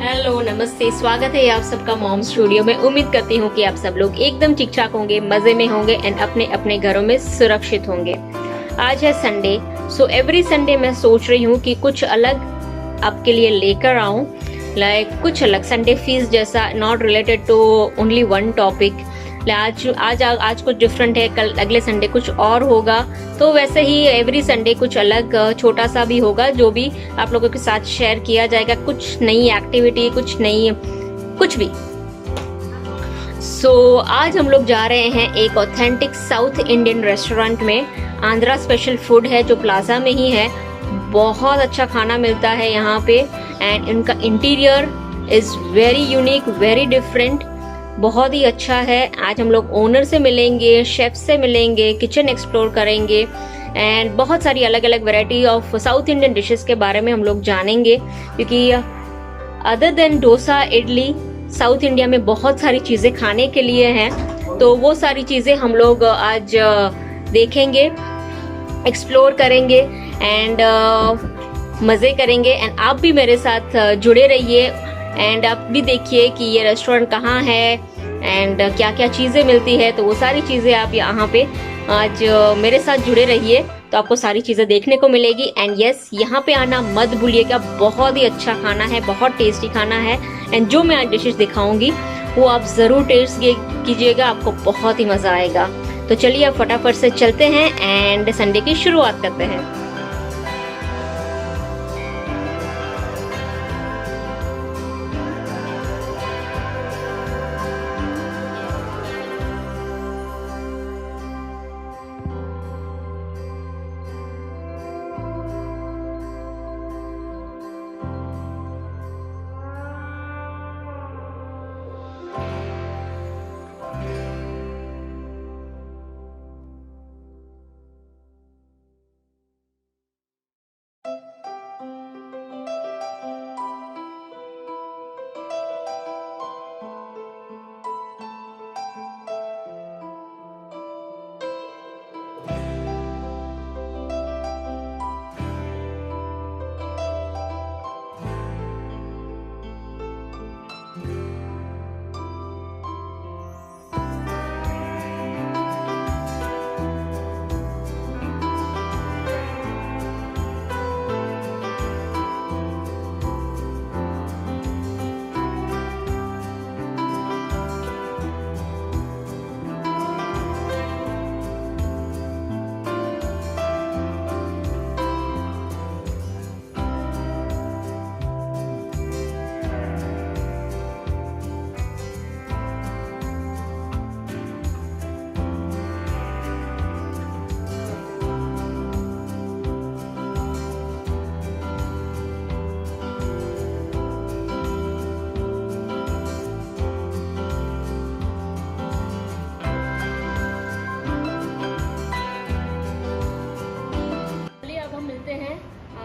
Hello नमस्ते, स्वागत है आप सबका मॉम स्टूडियो में। उम्मीद करती हूँ कि आप सब लोग एकदम ठीक ठाक होंगे, मजे में होंगे एंड अपने अपने घरों में सुरक्षित होंगे। आज है संडे, सो एवरी संडे मैं सोच रही हूँ कि कुछ अलग आपके लिए लेकर आऊं, लाइक कुछ अलग संडे फीस जैसा, not related to only one topic. आज कुछ डिफरेंट है, कल अगले संडे कुछ और होगा। तो वैसे ही एवरी संडे कुछ अलग छोटा सा भी होगा जो भी आप लोगों के साथ शेयर किया जाएगा। कुछ नई एक्टिविटी, कुछ नई कुछ भी। आज हम लोग जा रहे हैं एक ऑथेंटिक साउथ इंडियन रेस्टोरेंट में। आंध्रा स्पेशल फूड है जो प्लाजा में ही है। बहुत अच्छा खाना मिलता है यहाँ पे एंड इनका interior is very unique, very different, बहुत ही अच्छा है। आज हम लोग ओनर से मिलेंगे, शेफ से मिलेंगे, किचन एक्सप्लोर करेंगे एंड बहुत सारी अलग अलग variety of south Indian dishes के बारे में हम लोग जानेंगे, क्योंकि other than dosa idli south India में बहुत सारी चीजें खाने के लिए हैं। तो वो सारी चीजें हम लोग आज देखेंगे, एक्सप्लोर करेंगे एंड मजे करेंगे। एंड आप भी मेरे साथ जुड़े रहिए एंड आप भी देखिए कि ये रेस्टोरेंट कहाँ है एंड क्या क्या चीजें मिलती है। तो वो सारी चीजें आप यहाँ पे आज मेरे साथ जुड़े रहिए तो आपको सारी चीजें देखने को मिलेगी। एंड यस, यहाँ पे आना मत भूलिएगा, बहुत ही अच्छा खाना है, बहुत टेस्टी खाना है एंड जो मैं आज डिशेस दिखाऊंगी वो आप जरूर टेस्ट कीजिएगा, आपको बहुत ही मजा आएगा। तो चलिए अब फटाफट से चलते हैं एंड संडे की शुरुआत करते हैं।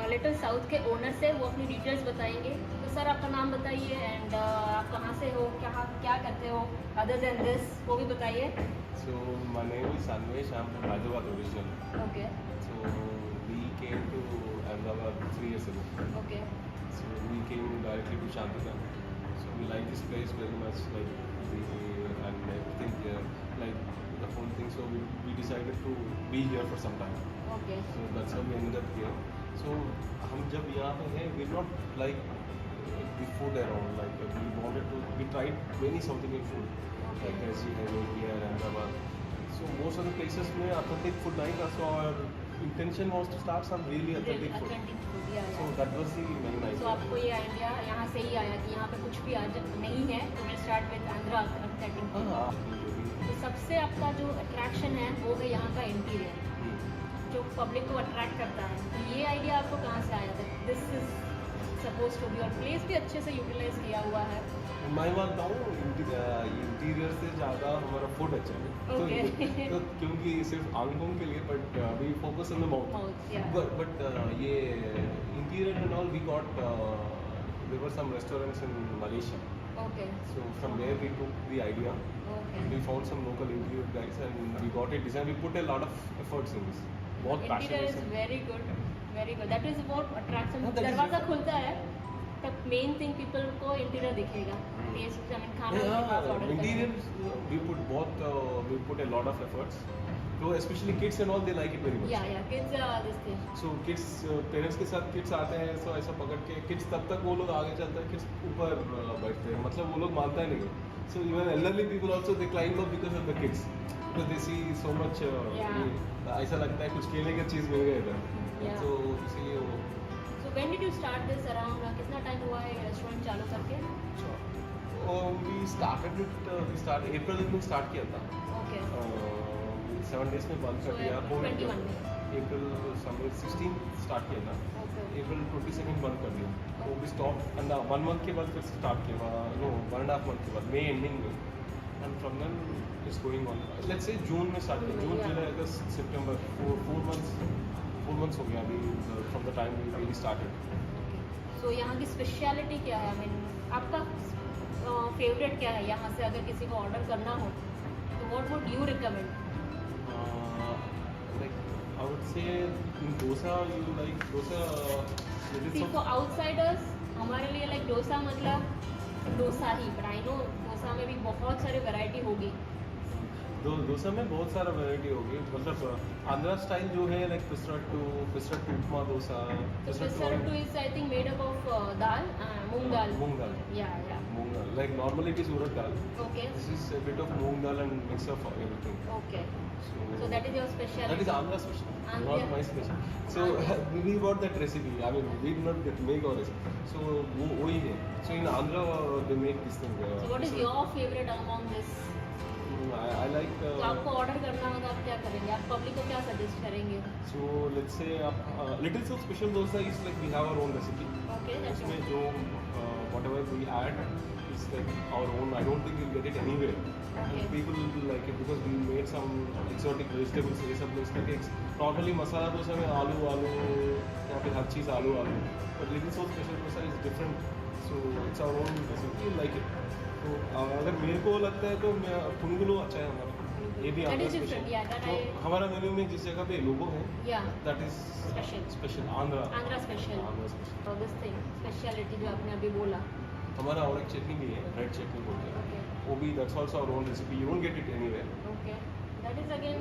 लिटिल साउथ के ओनर से, वो अपनी डिटेल्स बताएंगे। तो सर आपका नाम बताइए एंड आप कहाँ से हो, क्या करते हो, अदर देन दिस वो भी बताइए। So my name is Sanvesh. I'm from Hyderabad originally. Okay So we came to Ahmedabad 3 years ago. Okay So we came directly to Shantigram. So we like this place very much, like and everything here, like the whole thing. So we decided to be here for some time. Okay So that's how we ended up here. So हम जब यहाँ पे हैं, we not like the food around. Like we tried many South Indian food. Like as you have here in Ahmedabad. So most of the places में authentic food नहीं था. So our intention was to start some really authentic food. So that was the main idea. तो आपको ये idea यहाँ से ही आया कि यहाँ पे कुछ भी आज नहीं है, तो will start with Andhra authentic. हाँ, तो सबसे आपका जो अट्रैक्शन है वो है यहाँ का इंटीरियर, जो पब्लिक को अट्रैक्ट करता है। तो ये आइडिया आपको कहाँ से आया था? This is suppose to be, और प्लेस भी अच्छे से यूटिलाइज किया हुआ है। मैं मानता हूँ इंटीरियर से ज़्यादा हमारा फूड अच्छा है। Okay. तो क्योंकि सिर्फ आंखों के लिए, but we focus on the mouth. But ये interior and all we got, there were some restaurants in Malaysia. Okay. So from there we took the idea. Okay. We found some local interior guys and we got it designed. We put a lot of efforts in this. बहुत Interior passionate is से। very good, very good. That is what attracts. हाँ, that is दरवाजा it. खुलता है but main thing people को interior दिखेगा, taste I mean खाना उनके पास order interior we put both we put a lot of efforts, so especially kids and all they like it very much. या kids this thing So kids parents के साथ kids आते हैं, so ऐसा पकड़ के kids तब तक वो लोग आगे चलते हैं, kids ऊपर बैठते हैं, मतलब वो लोग मानता है नहीं. So even elderly people also they climb up because of the kids, because they see so much ऐसा लगता है कुछ खेलने की चीज़ मिल गई इधर. Yeah. So इसीलिए वो so when did you start this around, कितना टाइम हुआ है रेस्टोरेंट चालू करके? we start अप्रैल में स्टार्ट किया था. ओके 7 days में बंद कर दिया. 21 में अप्रैल 16 स्टार्ट किया था. ओके अप्रैल 22 बंद कर दिया. वो भी स्टॉप एंड 1 month के बाद फिर स्टार्ट किया. नो 1.5 month के बाद मई एंडिंग में, and from then it's going on. Let's say जून में स्टार्ट किया. जून जुलाई अगस्त सितंबर 4 months हो गया अभी from the time we really started. So यहाँ की स्पेशलिटी क्या है? आई मीन आपका फेवरेट क्या है यहाँ से? अगर किसी को ऑर्डर करना हो तो what would you recommend? Like I would say dosa, you like dosa little see for outsiders हमारे लिए लाइक डोसा मतलब डोसा ही, बट आई नो डोसा में भी बहुत सारी वैरायटी होगी. डोसा में बहुत सारा वैरायटी होगी. मतलब आंध्रा स्टाइल जो है लाइक पिस्ट्राटू उपमा डोसा. तो pesarattu is I think made up of dal, moong dal. Moong dal. या moong dal like normally it is urad dal. Okay This is a bit of moong dal and mix of everything. Okay So, so that is your speciality. that is Andhra special, Andhra. not my special. So Andhra. we got that recipe. I mean, we did not make our recipe. So वो वही है. So in Andhra they make this thing. So what is your favorite among this? I like. तो आपको order करना होगा आप क्या करेंगे? आप पब्लिक को क्या सजेस्ट करेंगे? So let's say little so special dosa is like we have our own recipe. Okay that's उसमें जो whatever we add is like our own. I don't think you'll get it anywhere. Okay. And people will like it because we made some exotic vegetables. ये सब इसका cakes normally masala dosa में आलू या फिर हर चीज़ आलू. But little so special dosa is different. So it's our own recipe. You like it. तो अगर मेरे को लगता है तो मैं पुनगुलो अच्छा है हमारा. ये भी That Andhra is different, yeah, that तो I- हमारा मेन्यू में जिस जगह पे लोगो है या that is special Andhra. Andhra special. Andhra special. और दिस थिंग स्पेशलिटी जो आपने अभी बोला. हमारा और एक चटनी भी है, रेड चटनी बोलते हैं. ओके वो भी that's also our own recipe. You don't get it anywhere. Okay that is again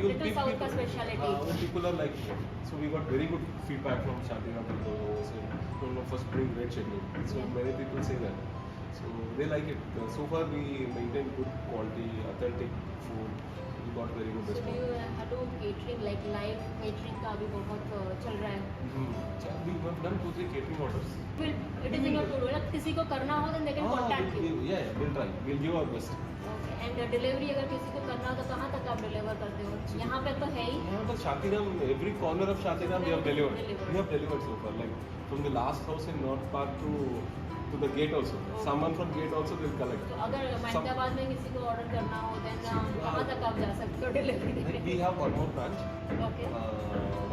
you little south का specialty. people are like it. So we got very good feedback from Shantina people who say no first bring red chutney. So Yeah. many people say that. So they like it. So far we maintain good quality, authentic food. We got very good So do you response. do catering like live catering का भी बहुत चल रहा है? We have done 2-3 catering orders. It is in your to do. मतलब किसी को करना हो then they can contact you. Yeah, we'll try. We'll give our best. Okay. And delivery अगर किसी को करना हो तो कहाँ तक आप डिलीवर करते हो? यहाँ पे तो है ही. Yeah, but Shantinam, every corner of Shantinam we have delivered. Delivered. We have delivered so far. Like from the last house in North Park to the gate also. Someone from gate also will collect. तो अगर महमदाबाद में किसी को order करना हो then कहाँ तक आप जा सकते हो डिलीवरी Like देने? we have one more branch, okay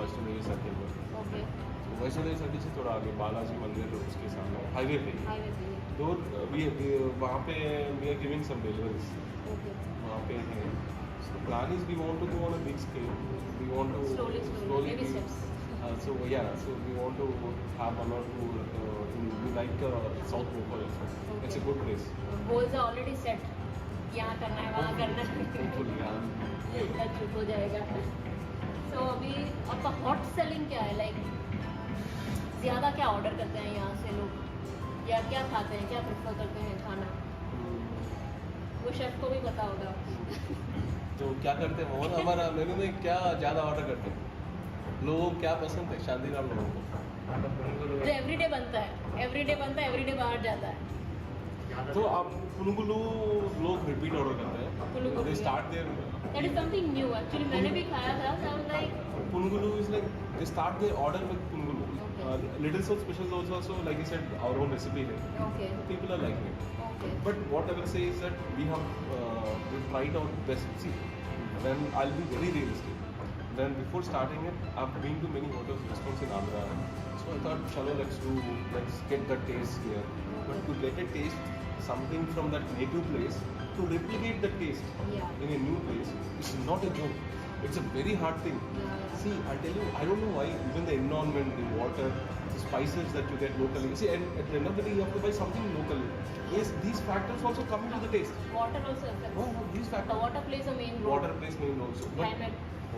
Vaishno Devi circle में. ओके तो वैष्णो देवी सर्किल से थोड़ा आगे बालाजी मंदिर उसके सामने हाईवे पे. हाईवे पे. तो वहाँ पे we are giving some deliveries. Okay वहाँ पे हैं. So plan is we want to go on a big scale. We want to Slowly, baby steps. So yeah, so we want to have one or two. We like South Bhopal also. It's a good place. Goals are already set. यहाँ करना है वहाँ करना है. Hopefully, yeah. Achieve हो जाएगा. सो अभी आपका हॉट सेलिंग क्या है? लाइक ज़्यादा क्या ऑर्डर करते हैं यहाँ से लोग, या क्या खाते हैं, क्या प्रेफर करते हैं खाना? वो शेफ को भी पता होगा. तो क्या करते हैं मोहन, हमारा मेनू में क्या ज़्यादा ऑर्डर करते हैं लोगों को, क्या पसंद है शांतिराम लोगों को? जो एवरीडे बनता है, एवरीडे बाहर जाता है. तो आप पुनुगुलू लोग रिपीट ऑर्डर करते हैं. Punugulu, they start there that is something new. Actually मैंने भी खाया था. So I was like, punugulu is like they start their order with punugulu. Okay. Little so special also like you said our own recipe है. okay, People are liking it. okay, But what I will say is that we tried our best. See, then I'll be very realistic. Then before starting it, I've been to many hotels, restaurants in Andhra. So I thought, chalo, let's get the taste here. But to get a taste, something from that native place, to replicate the taste yeah, in a new place, is not a joke. It's a very hard thing. Yeah. See, I tell you, I don't know why, even the environment, the water, the spices that you get locally. See, and at the end of the day, you have to buy something locally. Yes, these factors also come into the taste. Water also affects. No, these The factors. water plays a main role. Water plays main role. So, but Climate.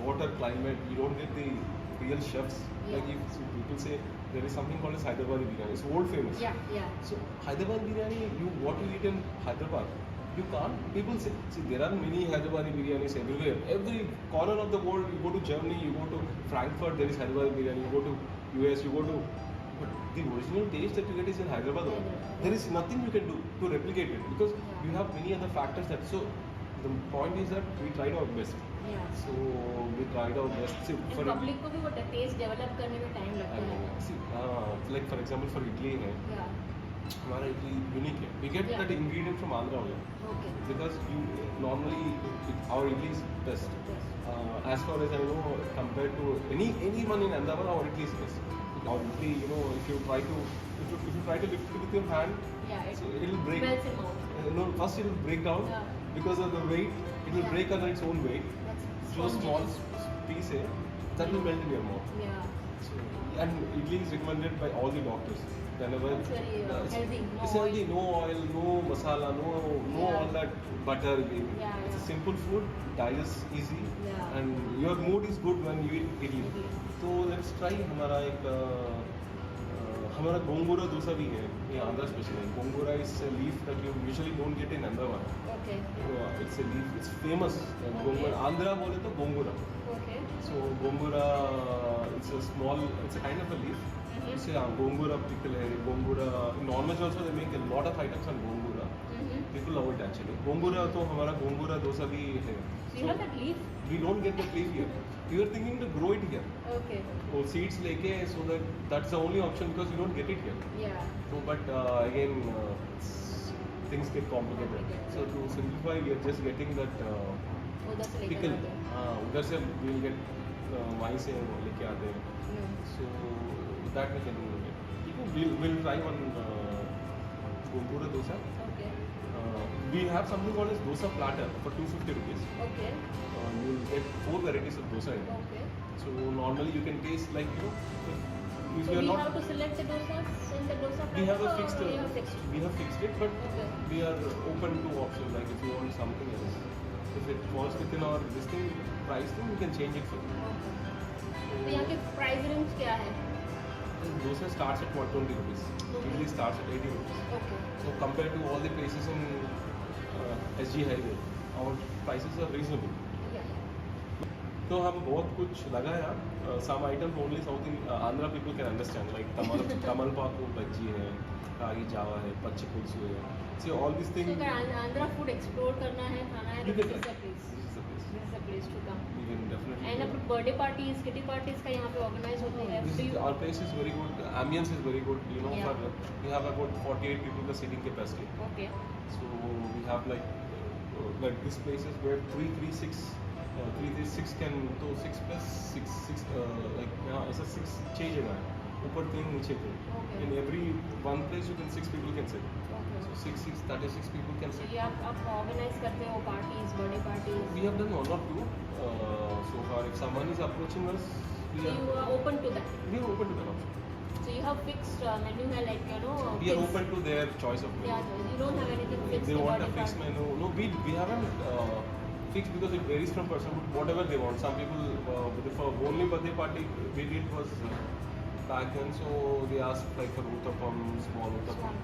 water, climate, you don't get the real chefs. Yeah. Like if people say there is something called as Hyderabadi biryani. It's world famous. Yeah, yeah. So Hyderabad biryani, what you eat in Hyderabad, you can't. People say, see, there are many Hyderabadi biryanis everywhere. Every corner of the world, you go to Germany, you go to Frankfurt, there is Hyderabadi biryani. You go to US, you go to. But the original taste that you get is in Hyderabad. only. Hyderabad. There is nothing you can do to replicate it because Yeah. you have many other factors that. So the point is that we tried our best. Yeah. So we tried our best. See, And public को भी वो test develop करने में time लगता है. see, like for example for idli है, Yeah. हमारा idli unique है. We get Yeah. that ingredient from Andhra only Okay. because you normally our idli is best. Yes. As far as I know, compared to anyone in Ahmedabad, our idli is best. Our idli, you know, if you try to lift it with your hand, Yeah. so it will break. melts in mouth. No, first it will break down Yeah. because of the weight. It will Yeah. break under its own weight. That's जो small spongy. piece है, that will melt in your mouth. Yeah. So, and idli is recommended by all the doctors. Whenever It's very, healthy, no it's healthy, oil. no oil, no masala, no Yeah. all that butter. Yeah, It's a yeah. simple food, digests easy, Yeah. and your mood is good when you eat idli. Idli. तो let's try हमारा गोंगूरा डोसा भी है. ये Andhra special है. Gongura is a leaf that you usually don't get in Ahmedabad. Okay. It's a leaf. It's famous. Gongura. Andhra बोले तो gongura. Okay. So gongura, it's a small, it's a kind of a leaf. Mhm. So gongura pickle है, gongura. In non-veg also they make a lot of items on gongura. Mm-hmm. People love it actually. Gongura तो हमारा gongura dosa भी है. So you have that leaf? We don't get that leaf here. We are thinking to grow it here. Okay. वो seeds लेके so that's the only option because you don't get it here. Yeah. So but again things get complicated. So to simplify, we are just getting that. उधर से लेकर pickle आते हैं. हाँ उधर से विल गेट वहीं से लेके आते हैं. Hmm. So that we can ठीक है. Will try one gongura dosa. Okay. We have something called as dosa platter for 250 rupees. Okay. You will get 4 varieties of dosa in it. Okay. So normally you can taste like if So you are we not have to select the dosas in the dosa we have a platter or fixed we have fixed? we have fixed it, but Okay. we are open to options like if you want something else. If it falls within our this thing price thing, we can change it for you. Okay. तो यहाँ के price range क्या है? Dosa starts at 120 rupees. Okay. Idli starts at 80 rupees. Okay. So compared to all the places in SG highway, our prices are reasonable. Yeah. तो हम बहुत कुछ लगाया. Some items only South Andhra people can understand like tamalpaku bhaji है, ragi jawa है, पच्ची पुलसु है. See all these So things. अगर आंध्रा फूड एक्सप्लोर करना है, खाना है, You तो can this is try. the place. This is the place. This is the place to come. You can definitely. And अपने बर्थडे पार्टीज, किटी पार्टीज का यहाँ पे ऑर्गेनाइज होते हैं. This Do is, you- our place is very good. Ambience is very good. You know, Yeah. we have about 48 people the seating capacity. Okay. So we have like this place is where 336 can तो 6 plus 6 like यहाँ ऐसा 6 6 जगह है. ऊपर 3 नीचे 3. Okay. In every one place you can 6 people can sit. Okay. So 36 people can So sit. ये आप organise करते हो parties, birthday parties. We have done one or two so far. If someone is approaching us, we So you are are open to that. open to that option. So you have fixed menu है, like you know. We are fixed- open to their choice of menu. Yeah, you don't have anything If fixed. they want a about fixed it. menu, no, we haven't fixed because it varies from person. But whatever they want. Some people for only birthday party we did was back then, so they asked like for uttapam, small uttapam.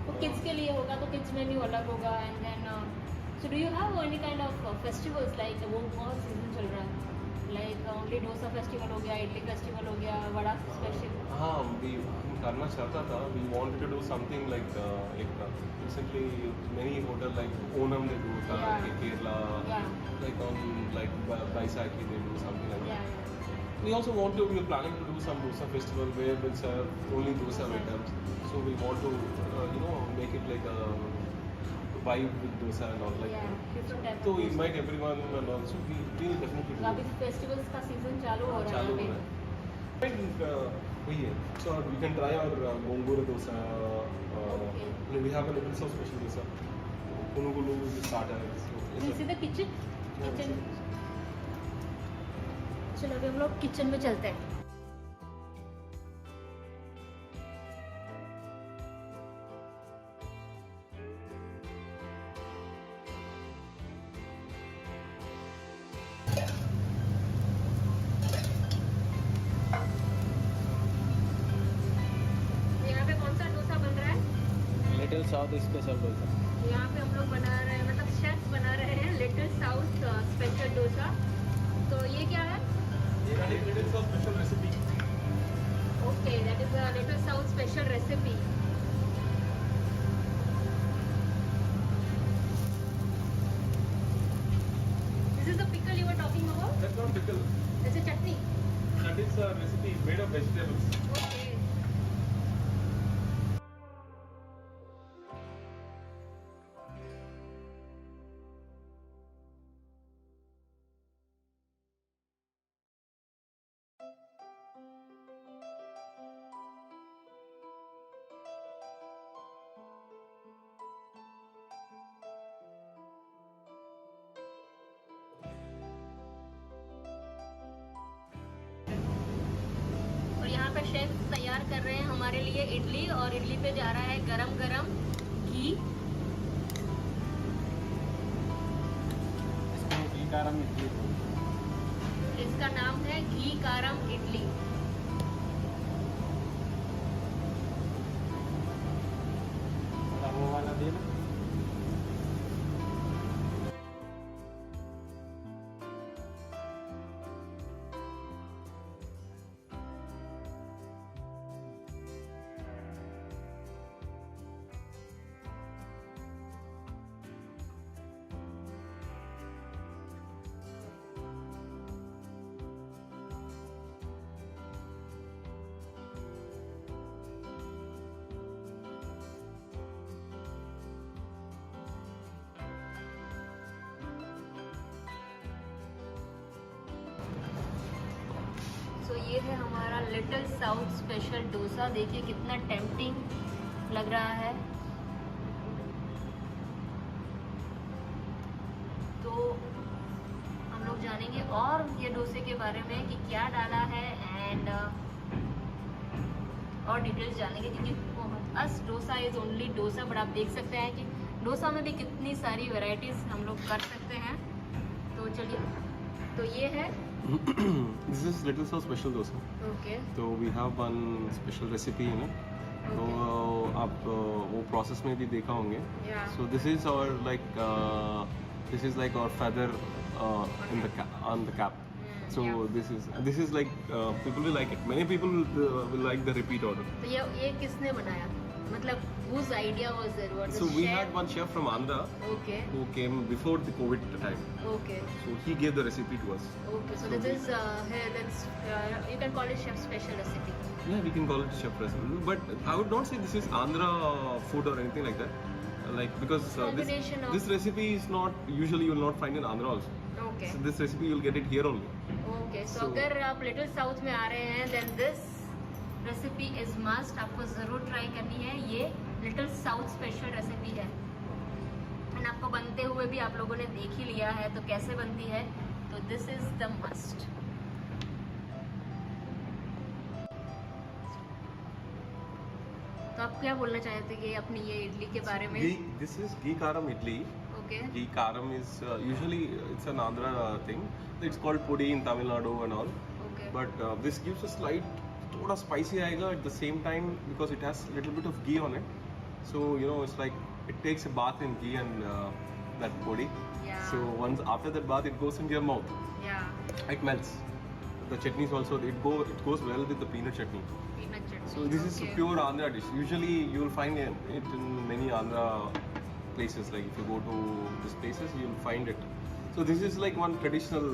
तो kids के लिए होगा तो kids menu अलग होगा. And then so do you have any kind of festivals like वो बहुत season चल रहा है, लाइक ओनली डोसा फेस्टिवल हो गया, इडली फेस्टिवल हो गया, वड़ा स्पेशल. हाँ, हम करना चाहता था. We wanted to do something like recently many hotel like Onam they do, Yeah. Kerala, Yeah. like on like Baisakhi they do something like that. Yeah. We also want to. We are planning to do some dosa festival where we'll serve only dosa items. So we want to, make it like a vibe with dosa and all like Yeah, that. different type So of we dosa. invite everyone and also we will definitely do. अभी festivals का season चालू हो रहा है चालू हो अभी. रहा है. वही है. So we can try our gongura dosa. Okay. We have a little so special dosa. Punugulu is the starter. So You see the kitchen? Yeah, Kitchen. चलो अभी हम लोग किचन में चलते हैं। यहाँ पे कौन सा डोसा बन रहा है? Little south special dosa. यहाँ पे हम लोग बना रहे हैं, मतलब शेफ बना रहे हैं लिटिल साउथ स्पेशल डोसा। तो ये क्या है? Little south special recipe. Okay, that is a little south special recipe. This is the pickle you were talking about? That's not pickle. It's a chutney. That is a recipe made of vegetables. Okay. और यहाँ पे chef तैयार कर रहे हैं हमारे लिए इडली, और इडली पे जा रहा है गरम गरम घी। इसको घी कारम इडली। इसका नाम है घी कारम इडली। वो वाला देना। सो ये है हमारा लिटिल साउथ स्पेशल डोसा। देखिए कितना टेम्पटिंग लग रहा है। तो हम लोग जानेंगे और ये डोसे के बारे में कि क्या डाला है, एंड और डिटेल्स जानेंगे, क्योंकि as dosa is only dosa, but आप देख सकते हैं कि डोसा में भी कितनी सारी वैरायटीज हम लोग कर सकते हैं। तो चलिए, तो ये है This is little so special dosa. Okay. तो we have one special recipe in it. तो आप वो प्रोसेस में भी देखा होंगे। Yeah. So this is our like our feather in the on the cap. So yeah. this is like people will like it. Many people will like the repeat order. तो ये किसने बनाया? मतलब whose idea was it? Was So it we chef? had one chef from Andhra Okay. who came before the COVID time. Okay. So he gave the recipe to us. Okay. So So this is here. That's you can call it chef special recipe. Yeah, we can call it chef recipe. But I would not say this is Andhra food or anything like that. Like because Combination of- this recipe is not usually you will not find in Andhra also. Okay. So this recipe you'll get it here only. Okay. So So- अगर आप little south में आ रहे हैं, then this recipe is must, आपको ज़रूर try करनी है। ये लिटिल साउथ स्पेशल रेसिपी है, एंड आपको बनते हुए भी आप लोगों ने देख ही लिया है तो कैसे बनती है। तो दिस इज द मस्ट। तो आप क्या बोलना चाहते कि अपनी ये इडली के बारे में? This is ghee karam idli. Okay. Ghee karam is usually it's an Andhra thing. It's called pudi in Tamil Nadu and all. Okay. But this gives a slight थोड़ा spicy आएगा at the same time because it has little bit of ghee on it. So you know it's like it takes a bath in ghee and that podi. Yeah. So once after that bath it goes into your mouth. Yeah. It melts. The chutneys also it goes well with the peanut chutney. Peanut chutney. So this is a Okay. pure Andhra dish. Usually you will find it in many Andhra places. Like if you go to these places, you will find it. So this is like one traditional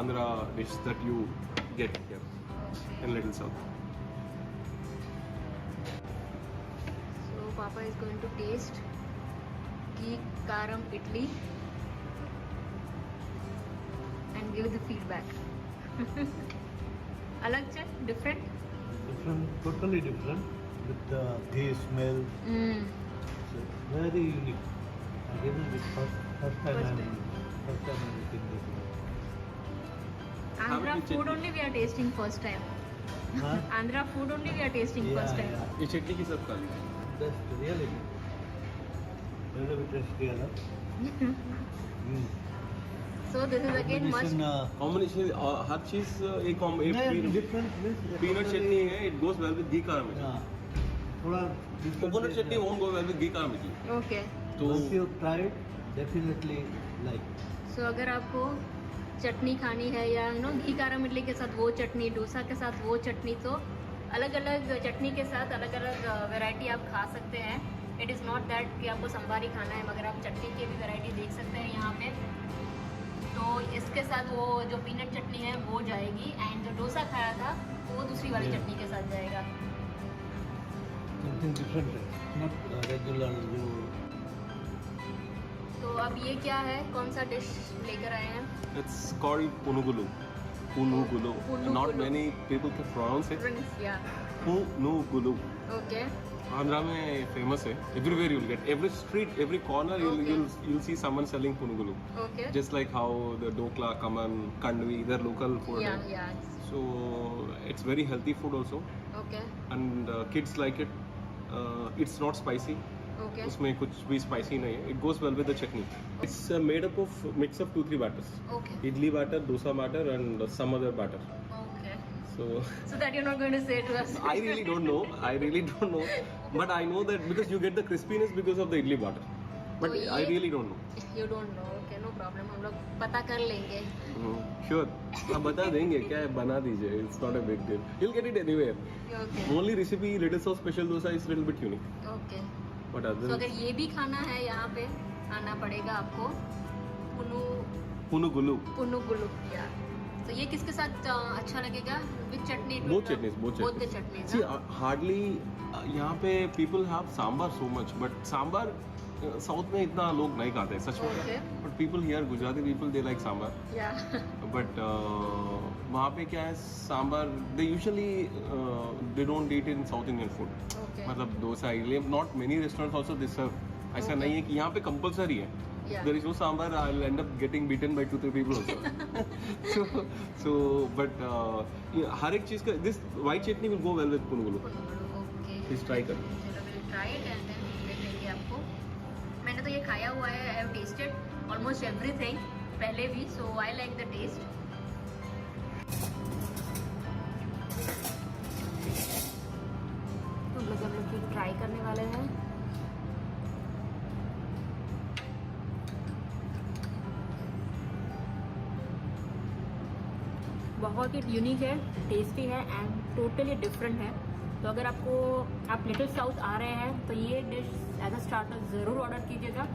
Andhra dish that you get here Okay. in Little South. So Papa is going to taste ghee karam idli and give the feedback. अलग से different? Different, totally different with the ghee smell. So very unique. I didn't with first time First I'm time. first time I'm eating this. Andhra with food chutney. only we are tasting first time. Huh? Andhra food only we are tasting first time. ये चटनी के साथ खा लीजिए. That's really good. Very tasty, So this is again must. Combination हर चीज एक different peanut chutney है. It goes well with ghee caramel. थोड़ा Coconut chutney won't go well with ghee caramel. Okay. तो Once you try it, definitely like. So अगर आपको चटनी खानी है या घी कारा मिर्ची के साथ वो चटनी, डोसा के साथ वो चटनी, तो अलग अलग चटनी के साथ अलग अलग वैरायटी आप खा सकते हैं. इट इज़ नॉट दैट कि आपको संभारी खाना है, मगर आप चटनी की भी वैरायटी देख सकते हैं यहाँ पे. तो इसके साथ वो जो पीनट चटनी है वो जाएगी, एंड जो डोसा खाया था वो दूसरी वाली चटनी के साथ जाएगा. Something different, not regular जो. तो अब ये क्या है, कौन सा डिश लेकर आए हैं? it's called punugulu. Punugulu. Punugulu. Not many people can pronounce it. या Punugulu. ओके. आंध्रा में फेमस है. Everywhere you'll get, every street, every corner Okay. you'll see someone selling punugulu. Okay. Just like how the dokla, kaman, kandvi, they're local food. या right? या So it's very healthy food also, okay and kids like it. It's not spicy. Okay उसमें कुछ भी spicy नहीं है. It goes well with the chutney. It's made up of mix of 2-3 batters. Okay idli batter, dosa batter and some other batter. Okay. So So that you're not going to say to us. I really don't know. But I know that because you get the crispiness because of the idli batter. But तो I ये- really don't know. You don't know. Okay, no problem. हम लोग पता कर लेंगे. Sure. आप बता देंगे क्या है, बना दीजिए. It's not a big deal. You'll get it anywhere. Okay Only recipe little sauce special dosa is little bit unique. Okay. But तो other अगर ये भी खाना है यहाँ पे आना पड़ेगा आपको. पुनु punugulu. पुनु गुलू या. तो ये किसके साथ अच्छा लगेगा? With chutney. Both chutneys. Both the chutney. See, hardly यहाँ पे people have sambar so much, but sambar south में इतना लोग नहीं खाते हैं, सच Okay. में. But people here, Gujarati people, they like sambar. या. But वहाँ पे क्या है, sambar they usually they don't eat in South Indian food. Okay. मतलब dosa, idli, not many restaurants also they serve. ऐसा Okay. नहीं है कि यहाँ पे compulsory है. Yeah. There is no sambar, I'll end up getting beaten by 2-3 people also. But हर एक चीज का, this white chutney will go well with punugulu. पुनु Gulu. Okay. Please try कर. चलो we'll try it and then देख लेंगे आपको. मैंने तो ये खाया हुआ है. I have tasted almost everything पहले भी, so I like the taste. तो हम लोग ट्राई करने वाले हैं. बहुत ही यूनिक है, टेस्टी है एंड टोटली डिफरेंट है. तो अगर आप लिटिल साउथ आ रहे हैं तो ये डिश एज अ स्टार्टर ज़रूर ऑर्डर कीजिएगा.